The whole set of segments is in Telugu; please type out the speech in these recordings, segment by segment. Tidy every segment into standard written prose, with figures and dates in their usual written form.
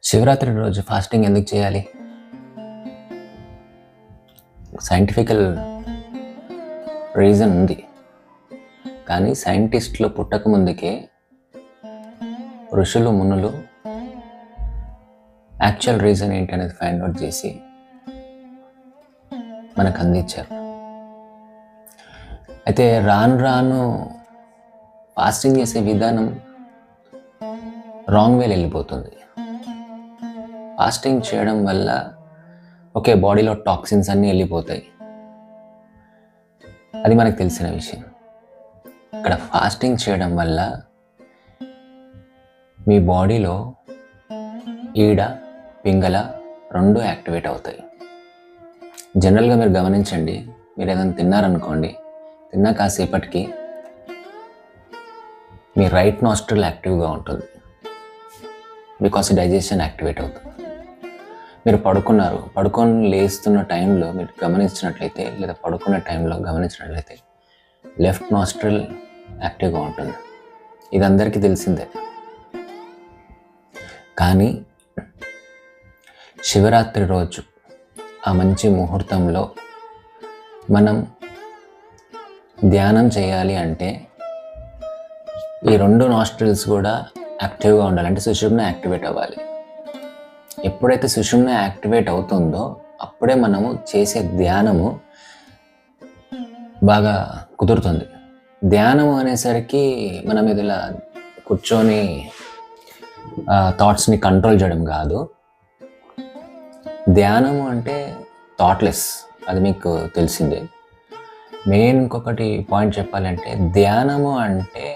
శివరాత్రి రోజు ఫాస్టింగ్ ఎందుకు చేయాలి? సైంటిఫికల్ రీజన్ ఉంది, కానీ సైంటిస్టులు పుట్టక ముందుకే ఋషులు మునులు యాక్చువల్ రీజన్ ఏంటనేది ఫైండ్ అవుట్ చేసి మనకు అందించారు. అయితే రాను రాను ఫాస్టింగ్ చేసే విధానం రాంగ్ వేలో వెళ్ళిపోతుంది. ఫాస్టింగ్ చేయడం వల్ల బాడీలో టాక్సిన్స్ అన్నీ వెళ్ళిపోతాయి, అది మనకు తెలిసిన విషయం. ఇక్కడ ఫాస్టింగ్ చేయడం వల్ల మీ బాడీలో ఈడ పింగళ రెండు యాక్టివేట్ అవుతాయి. జనరల్గా మీరు గమనించండి, మీరు ఏదైనా తిన్నారనుకోండి, తిన్న కాసేపటికి మీ రైట్ నాస్ట్రిల్ యాక్టివ్గా ఉంటుంది, బికాస్ డైజెషన్ యాక్టివేట్ అవుతుంది. మీరు పడుకొని లేస్తున్న టైంలో మీరు గమనించినట్లయితే, లేదా పడుకునే టైంలో గమనించినట్లయితే లెఫ్ట్ నాస్ట్రిల్ యాక్టివ్గా ఉంటుంది. ఇది అందరికీ తెలిసిందే. కానీ శివరాత్రి రోజు ఆ మంచి ముహూర్తంలో మనం ధ్యానం చేయాలి అంటే ఈ రెండు నాస్ట్రిల్స్ కూడా యాక్టివ్గా ఉండాలి, అంటే సుషుమ్న యాక్టివేట్ అవ్వాలి. ఎప్పుడైతే సుషుమ్న యాక్టివేట్ అవుతుందో అప్పుడే మనము చేసే ధ్యానము బాగా కుదురుతుంది. ధ్యానం అనేసరికి మనం ఇలా కూర్చొని థాట్స్ని కంట్రోల్ చేయడం కాదు. ధ్యానము అంటే థాట్లెస్, అది మీకు తెలిసిందే. మెయిన్ ఇంకొకటి పాయింట్ చెప్పాలంటే, ధ్యానము అంటే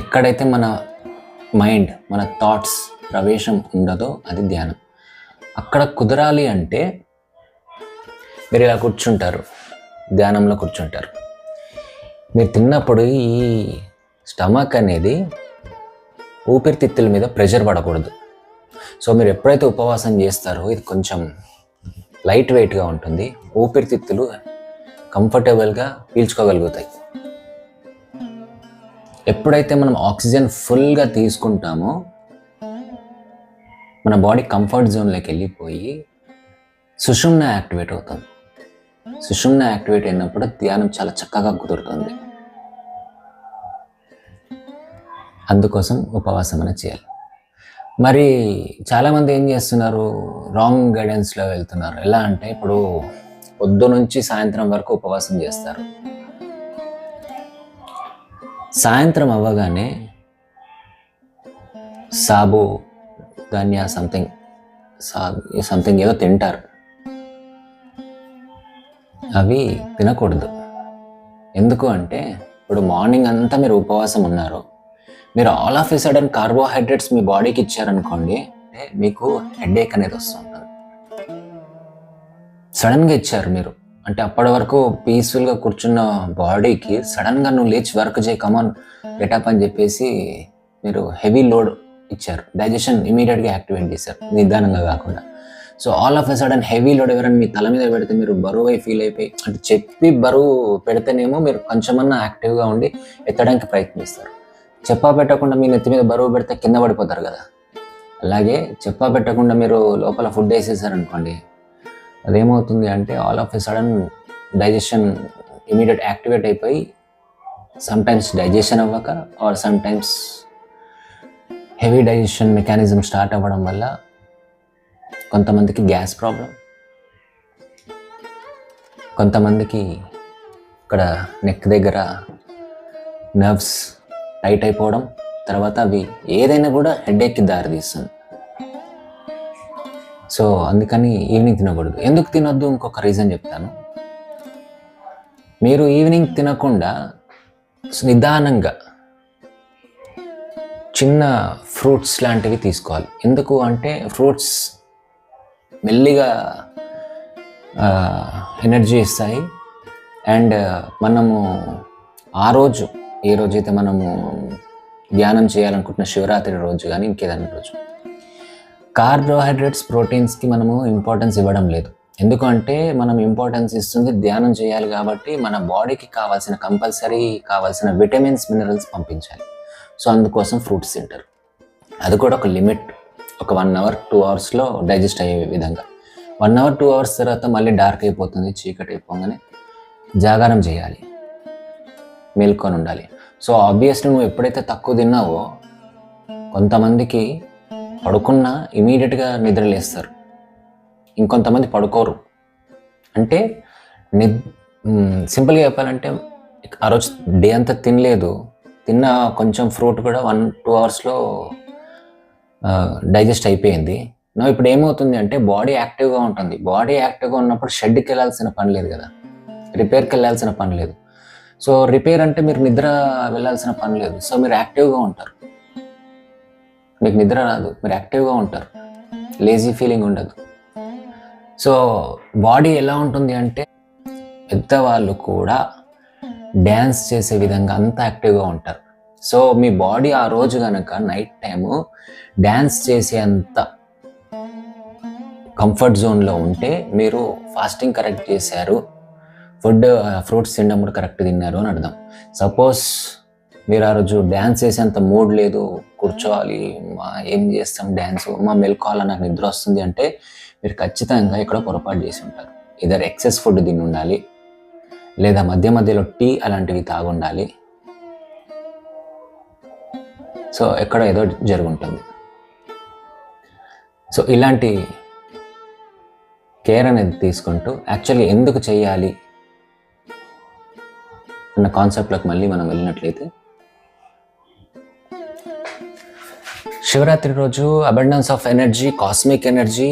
ఎక్కడైతే మన మైండ్, మన థాట్స్ ప్రవేశం ఉండదో అది ధ్యానం. అక్కడ కుదరాలి అంటే మీరు ఇలా కూర్చుంటారు, ధ్యానంలో కూర్చుంటారు. మీరు తిన్నప్పుడు ఈ స్టమక్ అనేది ఊపిరితిత్తుల మీద ప్రెషర్ పడకూడదు. సో మీరు ఎప్పుడైతే ఉపవాసం చేస్తారో ఇది కొంచెం లైట్ వెయిట్గా ఉంటుంది, ఊపిరితిత్తులు కంఫర్టబుల్గా పీల్చుకోగలుగుతాయి. ఎప్పుడైతే మనం ఆక్సిజన్ ఫుల్గా తీసుకుంటామో మన బాడీ కంఫర్ట్ జోన్లోకి వెళ్ళిపోయి సుషుమ్న యాక్టివేట్ అవుతుంది. సుషుమ్న యాక్టివేట్ అయినప్పుడు ధ్యానం చాలా చక్కగా కుదురుతుంది. అందుకోసం ఉపవాసం అనేది చేయాలి. మరి చాలామంది ఏం చేస్తున్నారు, రాంగ్ గైడెన్స్లో వెళ్తున్నారు. ఎలా అంటే, ఇప్పుడు పొద్దు నుంచి సాయంత్రం వరకు ఉపవాసం చేస్తారు. సాయంత్రం అవ్వగానే సాబు ధాన్య సంథింగ్ ఏదో తింటారు. అవి తినకూడదు. ఎందుకు అంటే, ఇప్పుడు మార్నింగ్ అంతా మీరు ఉపవాసం ఉన్నారు, మీరు all of a sudden carbohydrates మీ బాడీకి ఇచ్చారనుకోండి, మీకు హెడేక్ అనేది వస్తూ ఉంటుంది. సడన్గా ఇచ్చారు మీరు, అంటే అప్పటి వరకు పీస్ఫుల్గా కూర్చున్న బాడీకి సడన్గా నువ్వు లేచి వర్క్ చేయి, కమాన్ గెటప్ అని చెప్పేసి మీరు హెవీ లోడ్ ఇచ్చారు. డైజెషన్ ఇమీడియట్గా యాక్టివేట్ చేశారు, నిదానంగా కాకుండా. So all of a sudden heavy load ఎవరైనా మీ తల మీద పెడితే మీరు బరువు ఫీల్ అయిపోయి, అంటే చెప్పి బరువు పెడితేనేమో మీరు కొంచెమన్నా యాక్టివ్గా ఉండి ఎత్తడానికి ప్రయత్నిస్తారు. చెప్పా పెట్టకుండా మీ నెత్తి మీద బరువు పెడితే కింద పడిపోతారు కదా. అలాగే చెప్పా పెట్టకుండా మీరు లోపల ఫుడ్ వేసేసారనుకోండి, అదేమవుతుంది అంటే all of a sudden digestion immediate activate అయిపోయి సమ్టైమ్స్ డైజెషన్ అవ్వక or sometimes heavy digestion mechanism start అవ్వడం వల్ల కొంతమందికి గ్యాస్ ప్రాబ్లం, కొంతమందికి ఇక్కడ నెక్ దగ్గర నర్వ్స్ టైట్ అయిపోవడం, తర్వాత అవి ఏదైనా కూడా హెడేక్కి దారితీస్తుంది. సో అందుకని ఈవినింగ్ తినకూడదు. ఎందుకు తినొద్దు, ఇంకొక రీజన్ చెప్తాను. మీరు ఈవినింగ్ తినకుండా నిదానంగా చిన్న ఫ్రూట్స్ లాంటివి తీసుకోవాలి. ఎందుకు అంటే ఫ్రూట్స్ మెల్లిగా ఎనర్జీ ఇస్తాయి. అండ్ మనము ఆ రోజు, ఏ రోజైతే మనము ధ్యానం చేయాలనుకుంటున్న శివరాత్రి రోజు కానీ ఇంకేదైనా రోజు, కార్బోహైడ్రేట్స్ ప్రోటీన్స్కి మనము ఇంపార్టెన్స్ ఇవ్వడం లేదు. ఎందుకంటే మనం ఇంపార్టెన్స్ ఇస్తుంది ధ్యానం చేయాలి కాబట్టి మన బాడీకి కంపల్సరీ కావాల్సిన విటమిన్స్, మినరల్స్ పంపించాలి. సో అందుకోసం ఫ్రూట్స్ తింటారు. అది కూడా ఒక లిమిట్, ఒక 1 అవర్ 2 అవర్స్లో డైజెస్ట్ అయ్యే విధంగా. 1 అవర్ 2 అవర్స్ తర్వాత మళ్ళీ డార్క్ అయిపోతుంది, చీకటి అయిపోగానే జాగారం చేయాలి, మేల్కొని ఉండాలి. సో ఆబ్వియస్లీ నువ్వు ఎప్పుడైతే తక్కువ తిన్నావో కొంతమందికి పడుకున్నా ఇమీడియట్గా నిద్రలేస్తారు, ఇంకొంతమంది పడుకోరు. అంటే సింపుల్గా చెప్పాలంటే ఆ రోజు డే అంతా తినలేదు, తిన్న కొంచెం ఫ్రూట్ కూడా 1-2 అవర్స్లో డైజెస్ట్ అయిపోయింది. ఇప్పుడు ఏమవుతుంది అంటే బాడీ యాక్టివ్గా ఉంటుంది. బాడీ యాక్టివ్గా ఉన్నప్పుడు షెడ్కి వెళ్ళాల్సిన పని లేదు కదా, రిపేర్కి వెళ్ళాల్సిన పని లేదు. సో రిపేర్ అంటే మీరు నిద్ర వెళ్ళాల్సిన పని లేదు. సో మీరు యాక్టివ్గా ఉంటారు, మీకు నిద్ర రాదు, మీరు యాక్టివ్గా ఉంటారు, లేజీ ఫీలింగ్ ఉండదు. సో బాడీ ఎలా ఉంటుంది అంటే పెద్దవాళ్ళు కూడా డ్యాన్స్ చేసే విధంగా అంత యాక్టివ్గా ఉంటారు. సో మీ బాడీ ఆ రోజు కనుక నైట్ టైము డ్యాన్స్ చేసే అంత కంఫర్ట్ జోన్లో ఉంటే మీరు ఫాస్టింగ్ కరెక్ట్ చేశారు, ఫ్రూట్స్ తినడం కూడా కరెక్ట్ తిన్నారు అని అర్థం. సపోజ్ మీరు ఆ రోజు డ్యాన్స్ చేసేంత మూడ్ లేదు, కూర్చోవాలి, ఏం చేస్తాం డ్యాన్స్, మెల్కోవాలని నాకు నిద్ర వస్తుంది అంటే మీరు ఖచ్చితంగా ఎక్కడో పొరపాటు చేసి ఉంటారు. ఇదర్ ఎక్సెస్ ఫుడ్ తిని ఉండాలి, లేదా మధ్య మధ్యలో టీ అలాంటివి తాగుండాలి. సో ఎక్కడ ఏదో జరుగుంటుంది. సో ఇలాంటి కేర్ అనేది తీసుకుంటూ యాక్చువల్లీ ఎందుకు చేయాలి అన్న కాన్సెప్ట్లోకి మళ్ళీ మనం వెళ్ళినట్లయితే, శివరాత్రి రోజు abundance of energy, cosmic energy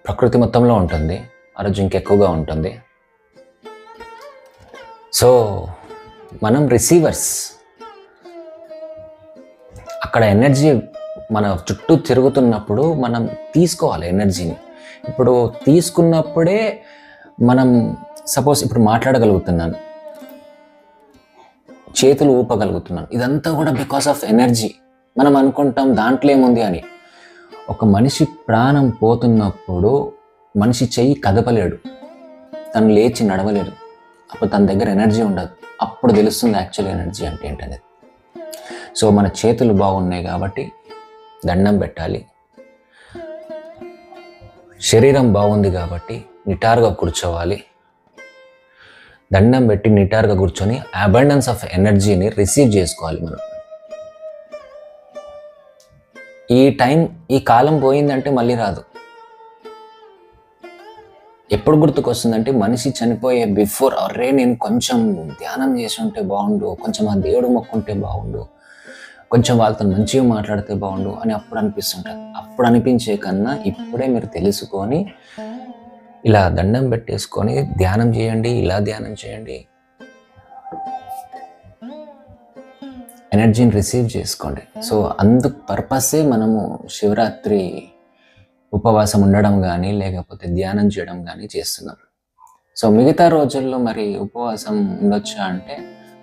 ప్రకృతి మొత్తంలో ఉంటుంది. ఆ రోజు ఇంకెక్కువగా ఉంటుంది. సో మనం రిసీవర్స్, అక్కడ ఎనర్జీ మన చుట్టూ తిరుగుతున్నప్పుడు మనం తీసుకోవాలి ఎనర్జీని. ఇప్పుడు తీసుకున్నప్పుడే మనం సపోజ్ ఇప్పుడు మాట్లాడగలుగుతున్నాను, చేతులు ఊపగలుగుతున్నాను, ఇదంతా కూడా బికాస్ ఆఫ్ ఎనర్జీ. మనం అనుకుంటాం దాంట్లో ఏముంది అని. ఒక మనిషి ప్రాణం పోతున్నప్పుడు మనిషి చెయ్యి కదపలేడు, తను లేచి నడవలేడు, అప్పుడు తన దగ్గర ఎనర్జీ ఉండదు. అప్పుడు తెలుస్తుంది యాక్చువల్ ఎనర్జీ అంటే ఏంటనేది. సో మన చేతులు బాగున్నాయి కాబట్టి దండం పెట్టాలి, శరీరం బాగుంది కాబట్టి నిటారుగా కూర్చోవాలి, దండం పెట్టి నిటారుగా కూర్చొని అబండెన్స్ ఆఫ్ ఎనర్జీని రిసీవ్ చేసుకోవాలి. మనం ఈ కాలం పోయిందంటే మళ్ళీ రాదు. ఎప్పుడు గుర్తుకొస్తుందంటే మనిషి చనిపోయే బిఫోర్, అరే నేను కొంచెం ధ్యానం చేసి ఉంటే బాగుండు, కొంచెం ఆ దేవుడు మొక్కుంటే బాగుండు, కొంచెం వాళ్ళతో మంచిగా మాట్లాడితే బాగుండు అని అప్పుడు అనిపిస్తుంటుంది. అప్పుడు అనిపించే కన్నా ఇప్పుడే మీరు తెలుసుకొని ఇలా దండం పెట్టేసుకొని ధ్యానం చేయండి, ఇలా ధ్యానం చేయండి, ఎనర్జీని రిసీవ్ చేసుకోండి. సో అందుకు పర్పసే మనము శివరాత్రి ఉపవాసం ఉండడం కానీ లేకపోతే ధ్యానం చేయడం కానీ చేస్తున్నాం. సో మిగతా రోజుల్లో మరి ఉపవాసం ఉండొచ్చా అంటే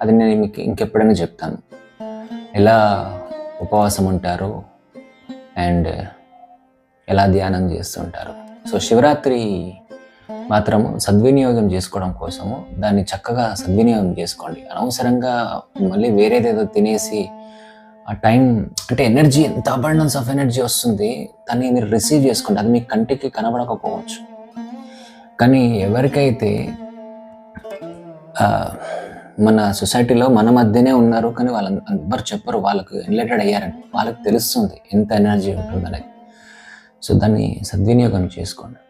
అది నేను మీకు ఇంకెప్పుడైనా చెప్తాను, ఎలా ఉపవాసం ఉంటారు అండ్ ఎలా ధ్యానం చేస్తుంటారు. సో శివరాత్రి మాత్రము సద్వినియోగం చేసుకోవడం కోసము దాన్ని చక్కగా సద్వినియోగం చేసుకోండి. అనవసరంగా మళ్ళీ వేరేదేదో తినేసి ఆ టైం అంటే ఎనర్జీ, ఎంత అబండెన్స్ ఆఫ్ ఎనర్జీ వస్తుంది, దాన్ని మీరు రిసీవ్ చేసుకోండి. అది మీ కంటికి కనబడకపోవచ్చు, కానీ ఎవరికైతే మన సొసైటీలో మన మధ్యనే ఉన్నారు కానీ వాళ్ళు ఎవ్వరు చెప్పరు, వాళ్ళకు ఎన్లైటెడ్ అయ్యారని వాళ్ళకి తెలుస్తుంది ఎంత ఎనర్జీ ఉంటుందనేది. సో దాన్ని సద్వినియోగం చేసుకోండి.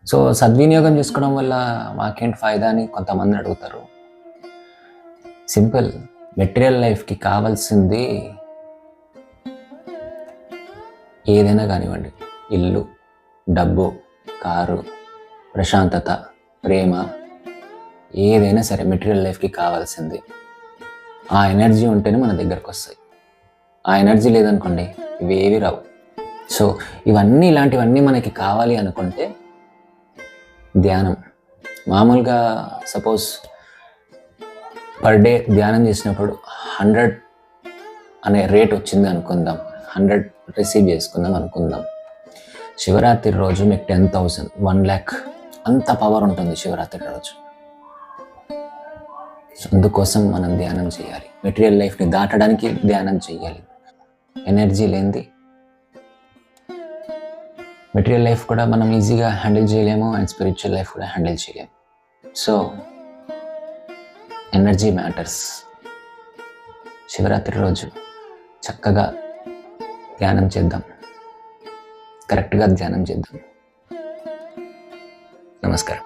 సో సద్వినియోగం చేసుకోవడం వల్ల మాకేంటి ఫాయిదా అని కొంతమంది అడుగుతారు. సింపుల్, మెటీరియల్ లైఫ్కి కావాల్సింది ఏదైనా కానివ్వండి, ఇల్లు, డబ్బు, కారు, ప్రశాంతత, ప్రేమ, ఏదైనా సరే మెటీరియల్ లైఫ్కి కావాల్సింది ఆ ఎనర్జీ ఉంటేనే మన దగ్గరకు వస్తాయి. ఆ ఎనర్జీ లేదనుకోండి ఇవేవి రావు. సో ఇవన్నీ ఇలాంటివన్నీ మనకి కావాలి అనుకుంటే ధ్యానం, మామూలుగా సపోజ్ పర్ డే ధ్యానం చేసినప్పుడు 100 అనే రేట్ వచ్చింది అనుకుందాం, 100 రిసీవ్ చేసుకుందాం అనుకుందాం. శివరాత్రి రోజు మీకు 10,000, 1,00,000 అంత పవర్ ఉంటుంది శివరాత్రి రోజు. అందుకోసం మనం ధ్యానం చేయాలి, మెటీరియల్ లైఫ్ని దాటడానికి ధ్యానం చేయాలి. ఎనర్జీ లేనిది మెటీరియల్ లైఫ్ కూడా మనం ఈజీగా హ్యాండిల్ చేయలేము అండ్ స్పిరిచువల్ లైఫ్ కూడా హ్యాండిల్ చేయలేము. So energy matters. శివరాత్రి రోజు చక్కగా ధ్యానం చేద్దాం, కరెక్ట్గా ధ్యానం చేద్దాం. నమస్కారం.